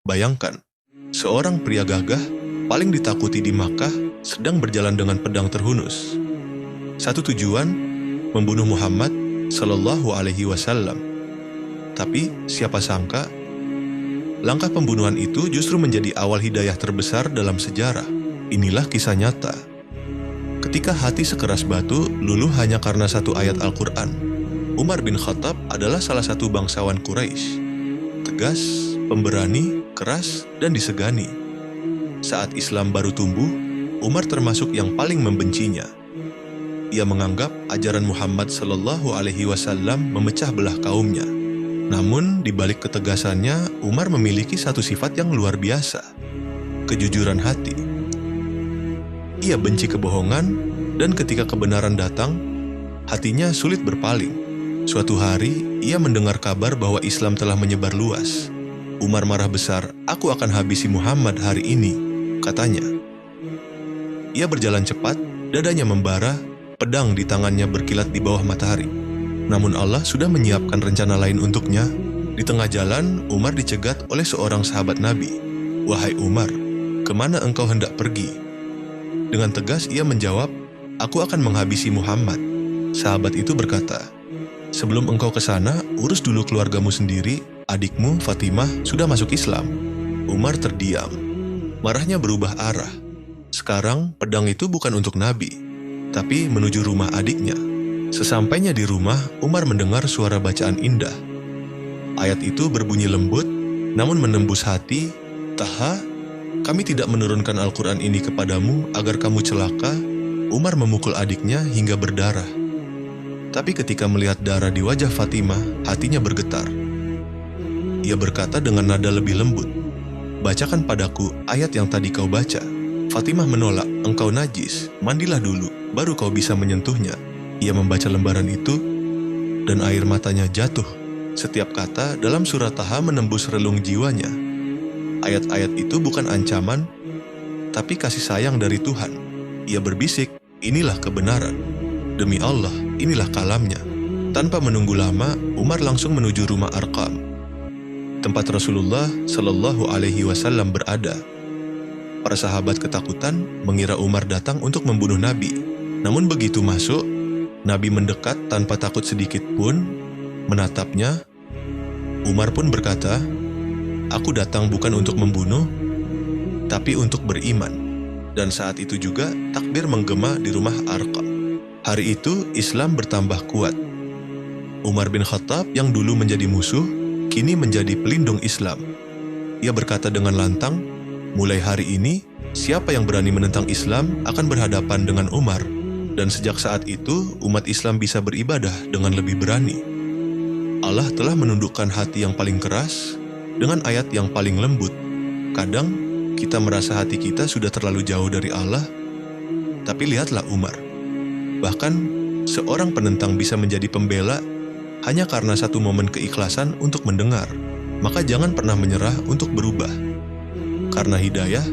Bayangkan, seorang pria gagah paling ditakuti di Makkah sedang berjalan dengan pedang terhunus. Satu tujuan, membunuh Muhammad Sallallahu Alaihi Wasallam. Tapi siapa sangka, langkah pembunuhan itu justru menjadi awal hidayah terbesar dalam sejarah. Inilah kisah nyata. Ketika hati sekeras batu luluh hanya karena satu ayat Al-Quran, Umar bin Khattab adalah salah satu bangsawan Quraisy. Tegas, pemberani, keras, dan disegani. Saat Islam baru tumbuh, Umar termasuk yang paling membencinya. Ia menganggap ajaran Muhammad Sallallahu Alaihi Wasallam memecah belah kaumnya. Namun, di balik ketegasannya, Umar memiliki satu sifat yang luar biasa: kejujuran hati. Ia benci kebohongan, dan ketika kebenaran datang, hatinya sulit berpaling. Suatu hari, ia mendengar kabar bahwa Islam telah menyebar luas. Umar marah besar, "Aku akan habisi Muhammad hari ini," katanya. Ia berjalan cepat, dadanya membara, pedang di tangannya berkilat di bawah matahari. Namun Allah sudah menyiapkan rencana lain untuknya. Di tengah jalan, Umar dicegat oleh seorang sahabat Nabi. "Wahai Umar, kemana engkau hendak pergi?" Dengan tegas ia menjawab, "Aku akan menghabisi Muhammad." Sahabat itu berkata, "Sebelum engkau ke sana, urus dulu keluargamu sendiri. Adikmu, Fatimah, sudah masuk Islam." Umar terdiam. Marahnya berubah arah. Sekarang, pedang itu bukan untuk Nabi, tapi menuju rumah adiknya. Sesampainya di rumah, Umar mendengar suara bacaan indah. Ayat itu berbunyi lembut, namun menembus hati. "Taha, kami tidak menurunkan Al-Quran ini kepadamu agar kamu celaka." Umar memukul adiknya hingga berdarah. Tapi ketika melihat darah di wajah Fatimah, hatinya bergetar. Ia berkata dengan nada lebih lembut, "Bacakan padaku ayat yang tadi kau baca." Fatimah menolak, "Engkau najis, mandilah dulu, baru kau bisa menyentuhnya." Ia membaca lembaran itu, dan air matanya jatuh. Setiap kata dalam surat Taha menembus relung jiwanya. Ayat-ayat itu bukan ancaman, tapi kasih sayang dari Tuhan. Ia berbisik, "Inilah kebenaran. Demi Allah, inilah kalamnya." Tanpa menunggu lama, Umar langsung menuju rumah Arqam, tempat Rasulullah Sallallahu Alaihi Wasallam berada. Para sahabat ketakutan mengira Umar datang untuk membunuh Nabi. Namun begitu masuk, Nabi mendekat tanpa takut sedikit pun, menatapnya. Umar pun berkata, "Aku datang bukan untuk membunuh, tapi untuk beriman." Dan saat itu juga takbir menggema di rumah Arqam. Hari itu Islam bertambah kuat. Umar bin Khattab yang dulu menjadi musuh, kini menjadi pelindung Islam. Ia berkata dengan lantang, "Mulai hari ini, siapa yang berani menentang Islam akan berhadapan dengan Umar." Dan sejak saat itu, umat Islam bisa beribadah dengan lebih berani. Allah telah menundukkan hati yang paling keras dengan ayat yang paling lembut. Kadang, kita merasa hati kita sudah terlalu jauh dari Allah, tapi lihatlah Umar. Bahkan, seorang penentang bisa menjadi pembela hanya karena satu momen keikhlasan untuk mendengar. Maka jangan pernah menyerah untuk berubah. Karena hidayah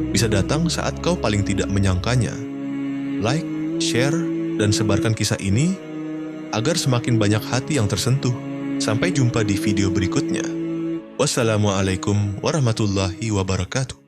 bisa datang saat kau paling tidak menyangkanya. Like, share, dan sebarkan kisah ini agar semakin banyak hati yang tersentuh. Sampai jumpa di video berikutnya. Wassalamualaikum warahmatullahi wabarakatuh.